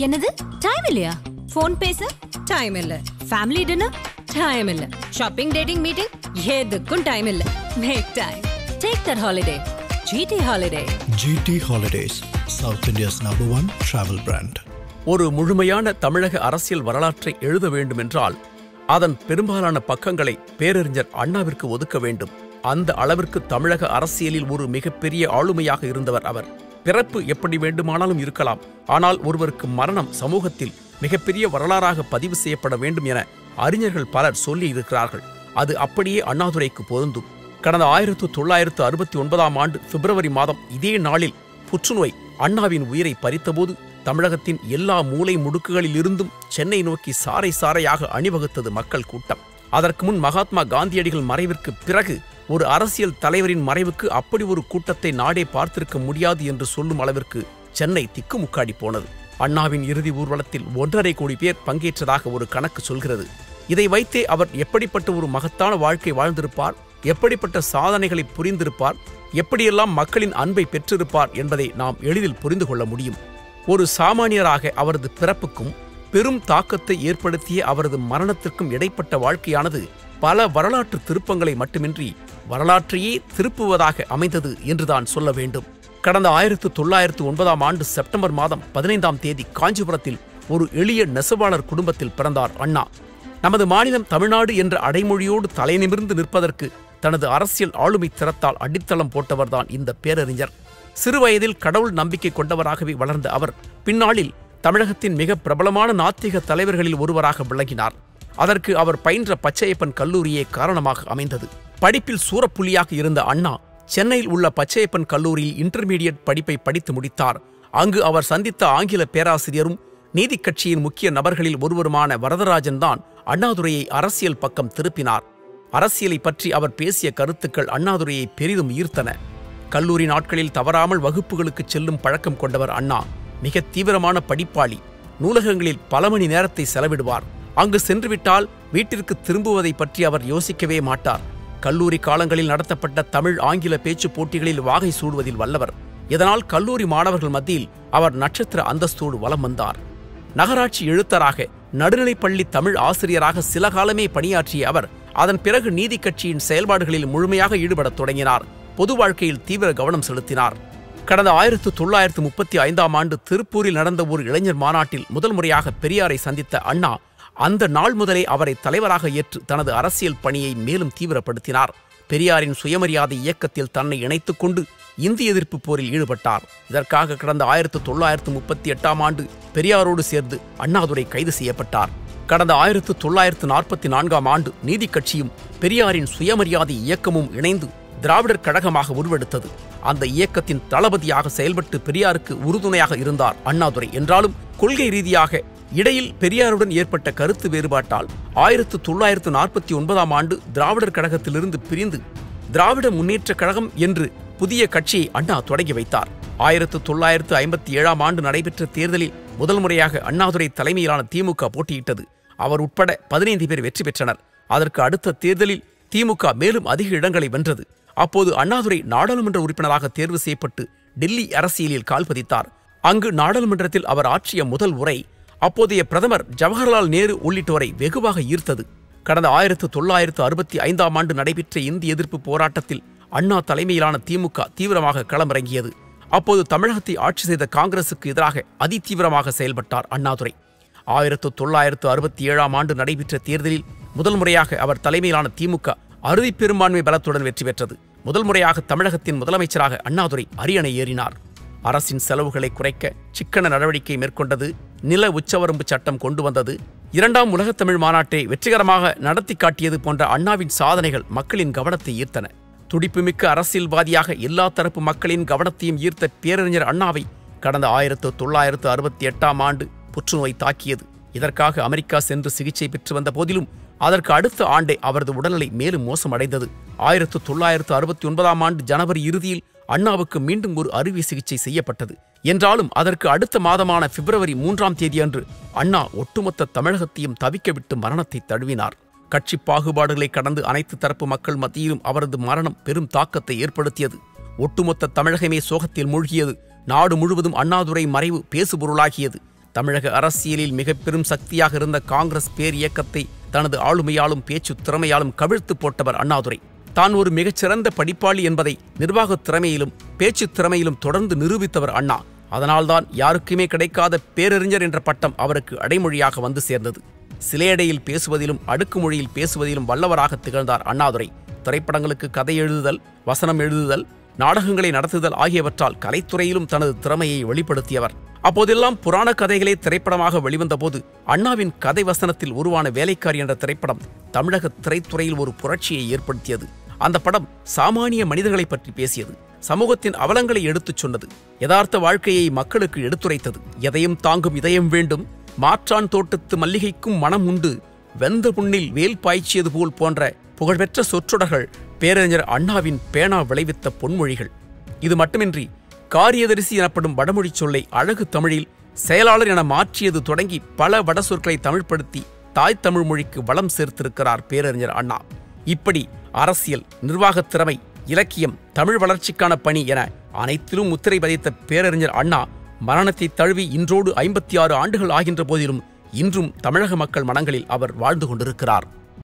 என்னது டைம் இல்லையா? போன் பேச டைம் இல்ல, ஃபேமிலி டின்னர் டைம் இல்ல, ஷாப்பிங் டேட்டிங் மீட்டிங் எதுக்கும் டைம் இல்ல. Make time. Take that holiday. GT Holiday. GT Holidays, South India's #1 travel brand. ஒரு முழுமையான தமிழக அரசியல் வரலாற்றை எழுத வேண்டுமென்றால் அதன் பெரும்பாலான பக்கங்களை பேரறிஞர் அண்ணாவிற்கு ஒதுக்க வேண்டும். அந்த அளவிற்கு தமிழக அரசியலில் ஒரு மிகப்பெரிய ஆளுமையாக இருந்தவர் அவர். பிறப்பு எப்படி வேண்டுமானாலும் இருக்கலாம், ஆனால் ஒருவருக்கு மரணம் சமூகத்தில் மிகப்பெரிய வரலாறாக பதிவு செய்யப்பட வேண்டும் என அறிஞர்கள் பலர் சொல்லியிருக்கிறார்கள். அது அப்படியே அண்ணாதுரைக்கு பொருந்தும். கடந்த 1969ஆம் ஆண்டு பிப்ரவரி மாதம் இதே நாளில் புற்றுநோய் அண்ணாவின் உயிரை பறித்தபோது தமிழகத்தின் எல்லா மூலை முடுக்குகளில் இருந்தும் சென்னை நோக்கி சாறை சாறையாக அணிவகுத்தது மக்கள் கூட்டம். அதற்கு முன் மகாத்மா காந்தியடிகள் மறைவிற்கு பிறகு ஒரு அரசியல் தலைவரின் மறைவுக்கு அப்படி ஒரு கூட்டத்தை நாடே பார்த்திருக்க முடியாது என்று சொல்லும் அளவிற்கு சென்னை திக்குமுக்காடி போனது. அண்ணாவின் இறுதி ஊர்வலத்தில் 1.5 கோடி பேர் பங்கேற்றதாக ஒரு கணக்கு சொல்கிறது. இதை வைத்தே அவர் எப்படிப்பட்ட ஒரு மகத்தான வாழ்க்கை வாழ்ந்திருப்பார், எப்படிப்பட்ட சாதனைகளை புரிந்திருப்பார், எப்படியெல்லாம் மக்களின் அன்பை பெற்றிருப்பார் என்பதை நாம் எளிதில் புரிந்து கொள்ள முடியும். ஒரு சாமானியராக அவரது பிறப்புக்கும் பெரும் தாக்கத்தை ஏற்படுத்திய அவரது மரணத்திற்கும் இடைப்பட்ட வாழ்க்கையானது பல வரலாற்று திருப்பங்களை மட்டுமின்றி வரலாற்றையே திருப்புவதாக அமைந்தது என்றுதான் சொல்ல வேண்டும். கடந்த 1909ஆம் ஆண்டு செப்டம்பர் மாதம் 15ஆம் தேதி காஞ்சிபுரத்தில் ஒரு எளிய நெசவாளர் குடும்பத்தில் பிறந்தார் அண்ணா. நமது மாநிலம் தமிழ்நாடு என்ற அடைமொழியோடு தலைநிமிர்ந்து நிற்பதற்கு தனது அரசியல் ஆளுமை திறத்தால் அடித்தளம் போட்டவர்தான் இந்த பேரறிஞர். சிறுவயதில் கடவுள் நம்பிக்கை கொண்டவராகவே வளர்ந்த அவர் பின்னாளில் தமிழகத்தின் மிக பிரபலமான நாத்திக தலைவர்களில் ஒருவராக விளங்கினார். அதற்கு அவர் பயின்ற பச்சையப்பன் கல்லூரியே காரணமாக அமைந்தது. படிப்பில் சூரப்புலியாக இருந்த அண்ணா சென்னையில் உள்ள பச்சையப்பன் கல்லூரியில் இன்டர்மீடியட் படிப்பை படித்து முடித்தார். அங்கு அவர் சந்தித்த ஆங்கில பேராசிரியரும் நீதிக் கட்சியின் முக்கிய நபர்களில் ஒருவருமான வரதராஜன் தான் அண்ணாதுரையை அரசியல் பக்கம் திருப்பினார். அரசியலை பற்றி அவர் பேசிய கருத்துக்கள் அண்ணாதுரையை பெரிதும் ஈர்த்தன. கல்லூரி நாட்களில் தவறாமல் வகுப்புகளுக்கு செல்லும் பழக்கம் கொண்டவர் அண்ணா. மிக தீவிரமான படிப்பாளி. நூலகங்களில் பல மணி நேரத்தை செலவிடுவார். அங்கு சென்றுவிட்டால் வீட்டிற்கு திரும்புவதை பற்றி அவர் யோசிக்கவே மாட்டார். கல்லூரி காலங்களில் நடத்தப்பட்ட தமிழ் ஆங்கில பேச்சு போட்டிகளில் வாகை சூடுவதில் வல்லவர். இதனால் கல்லூரி மாணவர்கள் மத்தியில் அவர் நட்சத்திர அந்தஸ்தோடு வலம் வந்தார். நகராட்சி எழுத்தராக, நடுநிலைப்பள்ளி தமிழ் ஆசிரியராக சில காலமே பணியாற்றிய அவர் அதன் பிறகு நீதிக் கட்சியின் செயல்பாடுகளில் முழுமையாக ஈடுபடத் தொடங்கினார். பொது வாழ்க்கையில் தீவிர கவனம் செலுத்தினார். கடந்த 1935ஆம் ஆண்டு திருப்பூரில் நடந்த ஒரு இளைஞர் மாநாட்டில் முதல் முறையாக பெரியாரை சந்தித்த அண்ணா அந்த நாள் முதலே அவரை தலைவராக ஏற்று தனது அரசியல் பணியை மேலும் தீவிரப்படுத்தினார். பெரியாரின் சுயமரியாதை இயக்கத்தில் தன்னை இணைத்துக் கொண்டு இந்திய எதிர்ப்பு போரில் ஈடுபட்டார். இதற்காக கடந்த 1938ஆம் ஆண்டு பெரியாரோடு சேர்ந்து அண்ணாதுரை கைது செய்யப்பட்டார். கடந்த 1944ஆம் ஆண்டு நீதிக் கட்சியும் பெரியாரின் சுயமரியாதை இயக்கமும் இணைந்து திராவிடர் கழகமாக உருவெடுத்தது. அந்த இயக்கத்தின் தளபதியாக செயல்பட்டு பெரியாருக்கு உறுதுணையாக இருந்தார் அண்ணாதுரை. என்றாலும் கொள்கை ரீதியாக இடையில் பெரியாருடன் ஏற்பட்ட கருத்து வேறுபாட்டால் 1949ஆம் ஆண்டு திராவிடர் கழகத்திலிருந்து பிரிந்து திராவிட முன்னேற்றக் கழகம் என்று புதிய கட்சியை அண்ணா தொடங்கி வைத்தார். 1957ஆம் ஆண்டு நடைபெற்ற தேர்தலில் முதல் முறையாக அண்ணாதுரை தலைமையிலான திமுக போட்டியிட்டது. அவர் உட்பட 15 பேர் வெற்றி பெற்றனர். அதற்கு அடுத்த தேர்தலில் திமுக மேலும் அதிக இடங்களை வென்றது. அப்போது அண்ணாதுரை நாடாளுமன்ற உறுப்பினராக தேர்வு செய்யப்பட்டு டெல்லி அரசியலில் கால் பதித்தார். அங்கு நாடாளுமன்றத்தில் அவர் ஆற்றிய முதல் உரை அப்போதைய பிரதமர் ஜவஹர்லால் நேரு உள்ளிட்டோரை வெகுவாக ஈர்த்தது. கடந்த 1965ஆம் ஆண்டு நடைபெற்ற இந்திய எதிர்ப்பு போராட்டத்தில் அண்ணா தலைமையிலான திமுக தீவிரமாக களமிறங்கியது. அப்போது தமிழகத்தை ஆட்சி செய்த காங்கிரசுக்கு எதிராக அதிதீவிரமாக செயல்பட்டார் அண்ணாதுரை. 1967ஆம் ஆண்டு நடைபெற்ற தேர்தலில் முதல் முறையாக அவர் தலைமையிலான திமுக அறுதி பெரும்பான்மை பலத்துடன் வெற்றி பெற்றது. முதல் முறையாக தமிழகத்தின் முதலமைச்சராக அண்ணாதுரை அரியணை ஏறினார். அரசின் செலவுகளை குறைக்க சிக்கன நடவடிக்கை மேற்கொண்டது, நில உச்சவரம்பு சட்டம் கொண்டு வந்தது, 2ஆம் உலகத் தமிழ் மாநாட்டை வெற்றிகரமாக நடத்தி காட்டியது போன்ற அண்ணாவின் சாதனைகள் மக்களின் கவனத்தை ஈர்த்தன. துடிப்புமிக்க அரசியல்வாதியாக எல்லா தரப்பு மக்களின் கவனத்தையும் ஈர்த்த பேரறிஞர் அண்ணாவை கடந்த 1968ஆம் ஆண்டு புற்றுநோய் தாக்கியது. இதற்காக அமெரிக்கா சென்று சிகிச்சை பெற்று வந்த போதிலும் அதற்கு அடுத்த ஆண்டே அவரது உடல்நிலை மேலும் மோசமடைந்தது. 1969ஆம் ஆண்டு ஜனவரி இறுதியில் அண்ணாவுக்கு மீண்டும் ஒரு அறுவை சிகிச்சை செய்யப்பட்டது. என்றாலும் அதற்கு அடுத்த மாதமான பிப்ரவரி 3ஆம் தேதி அன்று அண்ணா ஒட்டுமொத்த தமிழகத்தையும் தவிக்க விட்டு மரணத்தை தழுவினார். கட்சி பாகுபாடுகளை கடந்து அனைத்து தரப்பு மக்கள் மத்தியிலும் அவரது மரணம் பெரும் தாக்கத்தை ஏற்படுத்தியது. ஒட்டுமொத்த தமிழகமே சோகத்தில் மூழ்கியது. நாடு முழுவதும் அண்ணாதுரை மறைவு பேசுபொருளாகியது. தமிழக அரசியலில் மிக பெரும் சக்தியாக இருந்த காங்கிரஸ் பேர் இயக்கத்தை தனது ஆளுமையாலும் பேச்சு திறமையாலும் கவிழ்த்து போட்டவர் அண்ணாதுரை. தான் ஒரு மிகச்சிறந்த படிப்பாளி என்பதை நிர்வாகத் திறமையிலும் பேச்சு திறமையிலும் தொடர்ந்து நிரூபித்தவர் அண்ணா. அதனால்தான் யாருக்குமே கிடைக்காத பேரறிஞர் என்ற பட்டம் அவருக்கு அடைமொழியாக வந்து சேர்ந்தது. சிலையடையில் பேசுவதிலும் அடுக்குமொழியில் பேசுவதிலும் வல்லவராக திகழ்ந்தார் அண்ணாதுரை. திரைப்படங்களுக்கு கதை எழுதுதல், வசனம் எழுதுதல், நாடகங்களை நடத்துதல் ஆகியவற்றால் கலைத்துறையிலும் தனது திறமையை வெளிப்படுத்தியவர். அப்போதெல்லாம் புராண கதைகளே திரைப்படமாக வெளிவந்தபோது அண்ணாவின் கதை வசனத்தில் உருவான வேலைக்காரி என்ற திரைப்படம் தமிழக திரைத்துறையில் ஒரு புரட்சியை ஏற்படுத்தியது. அந்த படம் சாமானிய மனிதர்களை பற்றி பேசியது, சமூகத்தின் அவலங்களை எடுத்துச் சொன்னது, யதார்த்த வாழ்க்கையை மக்களுக்கு எடுத்துரைத்தது. எதையும் தாங்கும் இதயம் வேண்டும், மாற்றான் தோட்டத்து மல்லிகைக்கும் மனம் உண்டு, வெந்த புண்ணில் வேல் பாய்ச்சியது போல் போன்ற புகழ்பெற்ற சொற்றொடர்கள் பேரறிஞர் அண்ணாவின் பேனா விளைவித்த பொன்மொழிகள். இது மட்டுமின்றி காரியதரிசி எனப்படும் வடமொழி சொல்லை அழகு தமிழில் செயலாளர் என மாற்றியது தொடங்கி பல வட சொற்களை தமிழ்படுத்தி தாய் தமிழ் மொழிக்கு வளம் சேர்த்திருக்கிறார் பேரறிஞர் அண்ணா. இப்படி அரசியல், நிர்வாகத் திறமை, இலக்கியம், தமிழ் வளர்ச்சிக்கான பணி என அனைத்திலும் முத்திரை பதித்த பேரறிஞர் அண்ணா மரணத்தை தழுவி இன்றோடு 56 ஆண்டுகள் ஆகின்ற போதிலும் இன்றும் தமிழக மக்கள் மனங்களில் அவர் வாழ்ந்து கொண்டிருக்கிறார்.